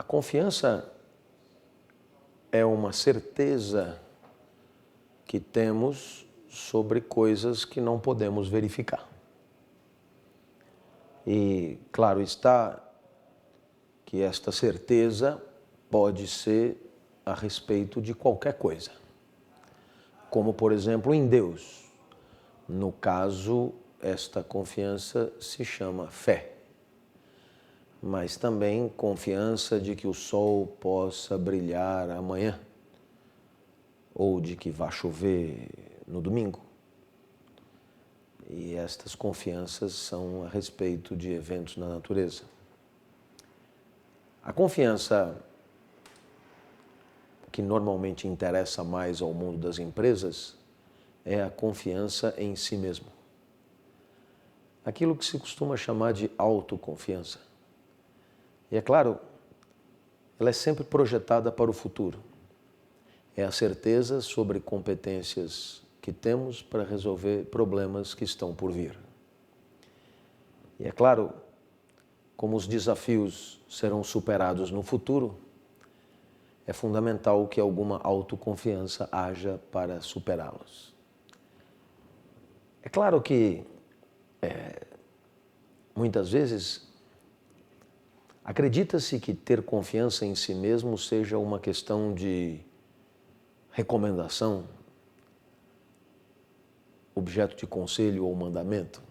confiança é uma certeza que temos sobre coisas que não podemos verificar. E claro está que esta certeza pode ser a respeito de qualquer coisa. Como, por exemplo, em Deus. No caso, esta confiança se chama fé. Mas também confiança de que o sol possa brilhar amanhã, ou de que vá chover no domingo. E estas confianças são a respeito de eventos na natureza. A confiança que normalmente interessa mais ao mundo das empresas é a confiança em si mesmo. Aquilo que se costuma chamar de autoconfiança. E é claro, ela é sempre projetada para o futuro. É a certeza sobre competências que temos para resolver problemas que estão por vir. E é claro, como os desafios serão superados no futuro, é fundamental que alguma autoconfiança haja para superá-los. É claro que, muitas vezes, acredita-se que ter confiança em si mesmo seja uma questão de recomendação, objeto de conselho ou mandamento.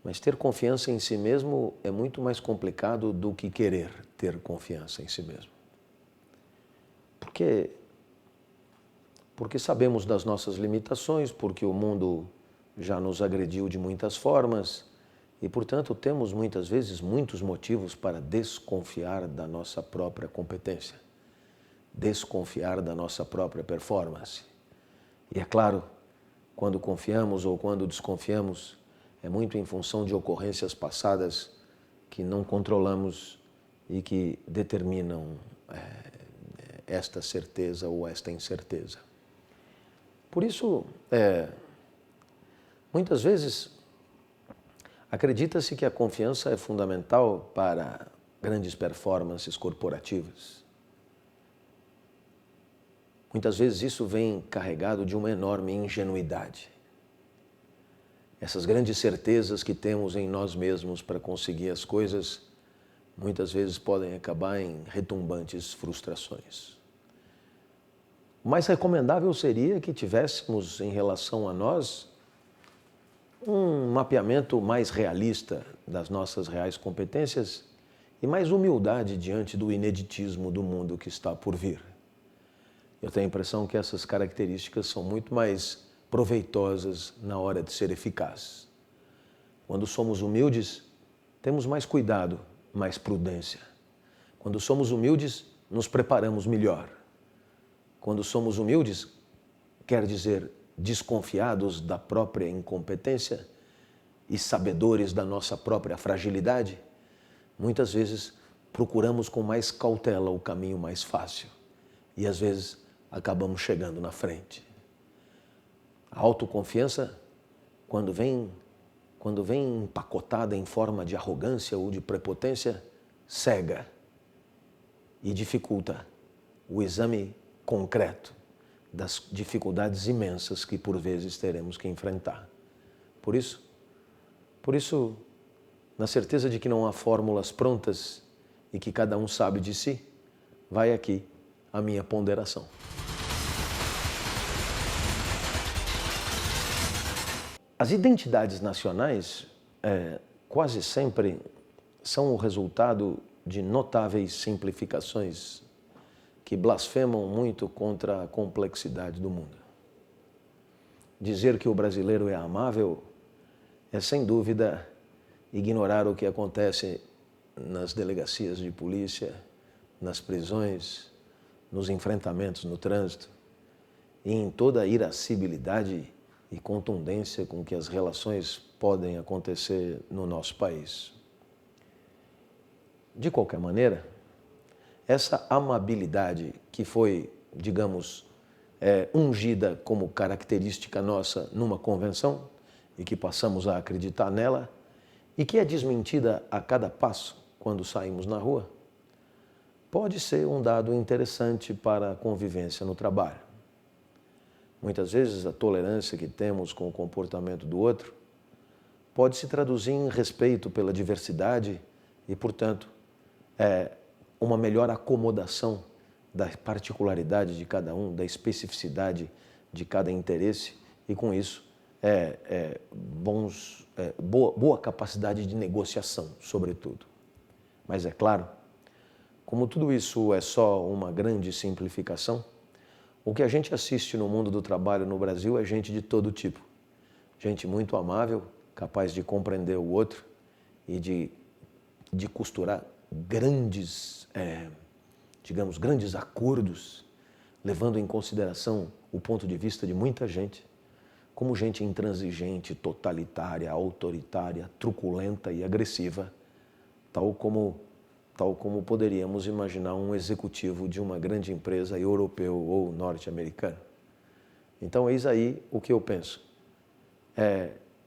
Mas ter confiança em si mesmo é muito mais complicado do que querer ter confiança em si mesmo. Porque sabemos das nossas limitações, porque o mundo já nos agrediu de muitas formas e, portanto, temos muitas vezes muitos motivos para desconfiar da nossa própria competência, desconfiar da nossa própria performance. E é claro, quando confiamos ou quando desconfiamos, é muito em função de ocorrências passadas que não controlamos e que determinam esta certeza ou esta incerteza. Por isso, muitas vezes, acredita-se que a confiança é fundamental para grandes performances corporativas. Muitas vezes isso vem carregado de uma enorme ingenuidade. Essas grandes certezas que temos em nós mesmos para conseguir as coisas, muitas vezes podem acabar em retumbantes frustrações. O mais recomendável seria que tivéssemos em relação a nós um mapeamento mais realista das nossas reais competências e mais humildade diante do ineditismo do mundo que está por vir. Eu tenho a impressão que essas características são muito mais proveitosas na hora de ser eficazes. Quando somos humildes, temos mais cuidado, mais prudência. Quando somos humildes, nos preparamos melhor. Quando somos humildes, quer dizer desconfiados da própria incompetência e sabedores da nossa própria fragilidade, muitas vezes procuramos com mais cautela o caminho mais fácil e às vezes acabamos chegando na frente. A autoconfiança, quando vem empacotada em forma de arrogância ou de prepotência, cega e dificulta o exame concreto das dificuldades imensas que por vezes teremos que enfrentar. Por isso, na certeza de que não há fórmulas prontas e que cada um sabe de si, vai aqui a minha ponderação. As identidades nacionais quase sempre são o resultado de notáveis simplificações que blasfemam muito contra a complexidade do mundo. Dizer que o brasileiro é amável é, sem dúvida, ignorar o que acontece nas delegacias de polícia, nas prisões, nos enfrentamentos no trânsito e em toda a irascibilidade e contundência com que as relações podem acontecer no nosso país. De qualquer maneira, essa amabilidade que foi, digamos, ungida como característica nossa numa convenção e que passamos a acreditar nela e que é desmentida a cada passo quando saímos na rua, pode ser um dado interessante para a convivência no trabalho. Muitas vezes a tolerância que temos com o comportamento do outro pode se traduzir em respeito pela diversidade e, portanto, uma melhor acomodação da particularidade de cada um, da especificidade de cada interesse e, com isso, boa capacidade de negociação, sobretudo. Mas, é claro, como tudo isso é só uma grande simplificação, o que a gente assiste no mundo do trabalho no Brasil é gente de todo tipo. Gente muito amável, capaz de compreender o outro e de costurar grandes acordos, levando em consideração o ponto de vista de muita gente, como gente intransigente, totalitária, autoritária, truculenta e agressiva, tal como poderíamos imaginar um executivo de uma grande empresa europeu ou norte-americana. Então, eis aí o que eu penso.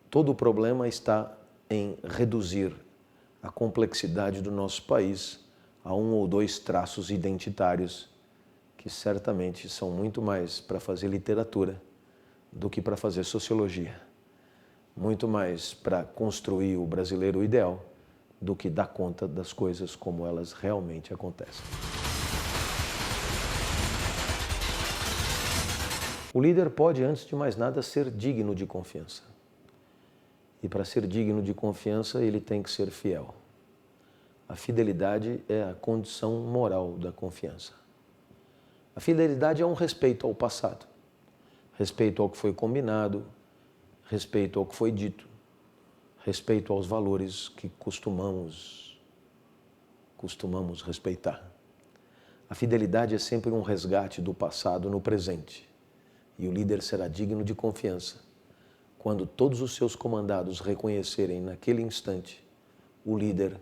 Todo o problema está em reduzir a complexidade do nosso país a um ou dois traços identitários que certamente são muito mais para fazer literatura do que para fazer sociologia. Muito mais para construir o brasileiro ideal do que dar conta das coisas como elas realmente acontecem. O líder pode, antes de mais nada, ser digno de confiança. E para ser digno de confiança, ele tem que ser fiel. A fidelidade é a condição moral da confiança. A fidelidade é um respeito ao passado, respeito ao que foi combinado, respeito ao que foi dito, respeito aos valores que costumamos respeitar. A fidelidade é sempre um resgate do passado no presente. E o líder será digno de confiança quando todos os seus comandados reconhecerem naquele instante o líder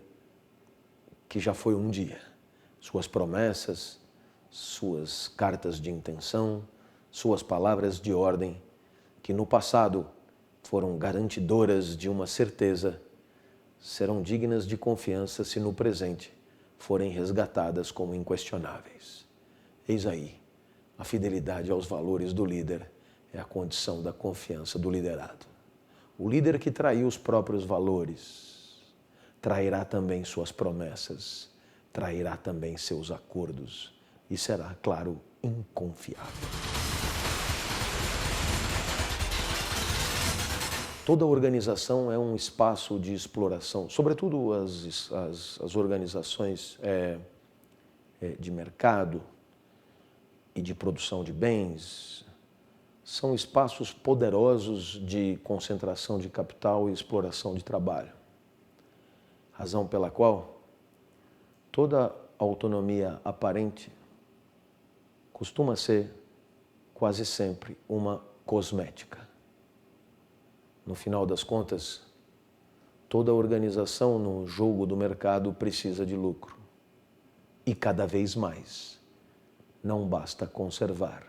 que já foi um dia. Suas promessas, suas cartas de intenção, suas palavras de ordem, que no passado foram garantidoras de uma certeza, serão dignas de confiança se no presente forem resgatadas como inquestionáveis. Eis aí, a fidelidade aos valores do líder é a condição da confiança do liderado. O líder que traiu os próprios valores, trairá também suas promessas, trairá também seus acordos e será, claro, inconfiável. Toda organização é um espaço de exploração, sobretudo as organizações de mercado e de produção de bens, são espaços poderosos de concentração de capital e exploração de trabalho. Razão pela qual toda autonomia aparente costuma ser quase sempre uma cosmética. No final das contas, toda organização no jogo do mercado precisa de lucro. E cada vez mais. Não basta conservar.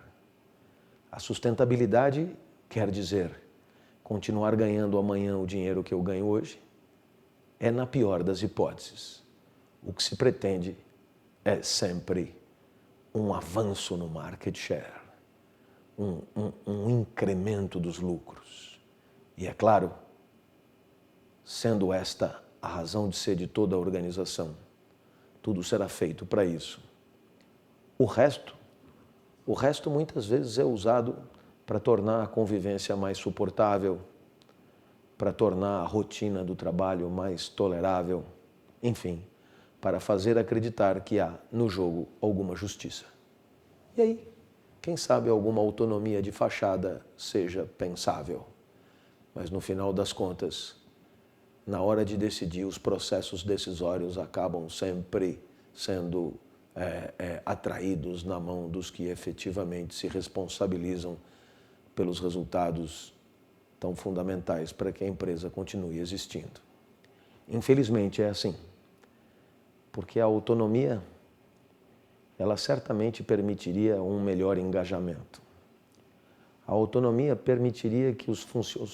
A sustentabilidade quer dizer continuar ganhando amanhã o dinheiro que eu ganho hoje, é na pior das hipóteses. O que se pretende é sempre um avanço no market share, um incremento dos lucros. E é claro, sendo esta a razão de ser de toda a organização, tudo será feito para isso. O resto muitas vezes é usado para tornar a convivência mais suportável, para tornar a rotina do trabalho mais tolerável, enfim, para fazer acreditar que há no jogo alguma justiça. E aí, quem sabe alguma autonomia de fachada seja pensável. Mas no final das contas, na hora de decidir, os processos decisórios acabam sempre sendo atraídos na mão dos que efetivamente se responsabilizam pelos resultados tão fundamentais para que a empresa continue existindo. Infelizmente é assim, porque a autonomia, ela certamente permitiria um melhor engajamento. A autonomia permitiria que os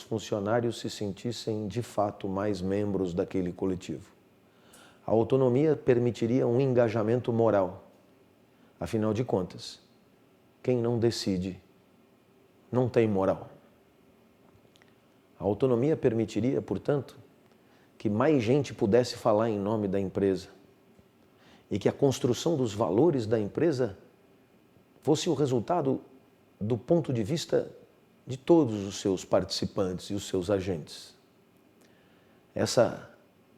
funcionários se sentissem de fato mais membros daquele coletivo. A autonomia permitiria um engajamento moral, Afinal de contas, quem não decide não tem moral. A autonomia permitiria, portanto, que mais gente pudesse falar em nome da empresa e que a construção dos valores da empresa fosse o resultado do ponto de vista de todos os seus participantes e os seus agentes. Essa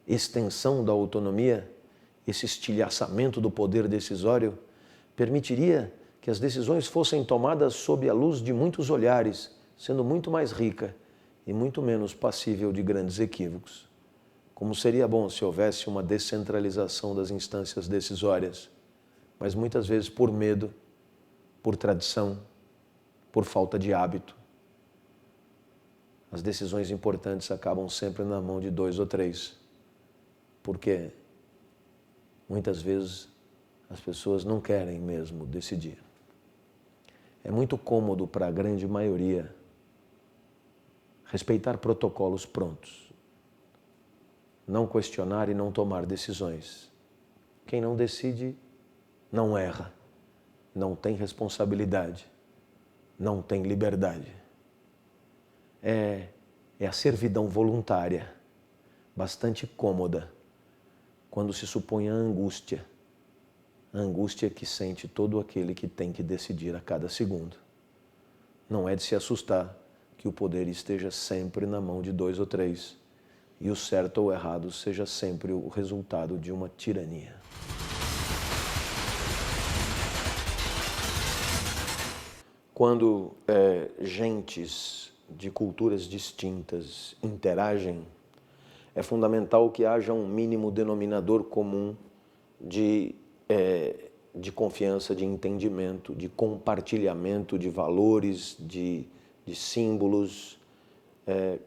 extensão da autonomia, esse estilhaçamento do poder decisório, permitiria que as decisões fossem tomadas sob a luz de muitos olhares, sendo muito mais rica e muito menos passível de grandes equívocos. Como seria bom se houvesse uma descentralização das instâncias decisórias, mas muitas vezes por medo, por tradição, por falta de hábito. As decisões importantes acabam sempre na mão de 2 ou 3, porque muitas vezes as pessoas não querem mesmo decidir. É muito cômodo para a grande maioria respeitar protocolos prontos, não questionar e não tomar decisões. Quem não decide não erra, não tem responsabilidade, não tem liberdade. É a servidão voluntária, bastante cômoda, quando se supõe a angústia que sente todo aquele que tem que decidir a cada segundo. Não é de se assustar que o poder esteja sempre na mão de 2 ou 3 e o certo ou errado seja sempre o resultado de uma tirania. Quando gentes de culturas distintas interagem, é fundamental que haja um mínimo denominador comum de confiança, de entendimento, de compartilhamento de valores, de símbolos.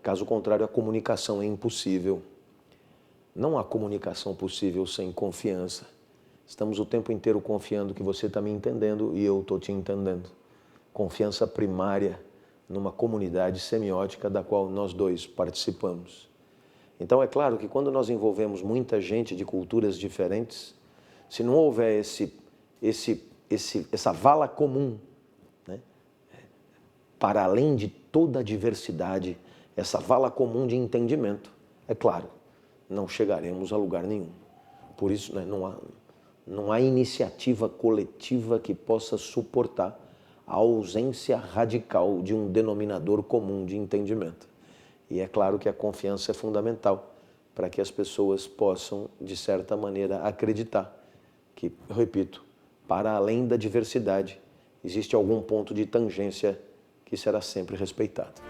Caso contrário, a comunicação é impossível. Não há comunicação possível sem confiança. Estamos o tempo inteiro confiando que você está me entendendo e eu estou te entendendo. Confiança primária numa comunidade semiótica da qual nós dois participamos. Então é claro que quando nós envolvemos muita gente de culturas diferentes, se não houver essa vala comum, né, para além de toda a diversidade, essa vala comum de entendimento, é claro, não chegaremos a lugar nenhum. Por isso, né, não há iniciativa coletiva que possa suportar a ausência radical de um denominador comum de entendimento. E é claro que a confiança é fundamental para que as pessoas possam, de certa maneira, acreditar que, repito, para além da diversidade, existe algum ponto de tangência que será sempre respeitado.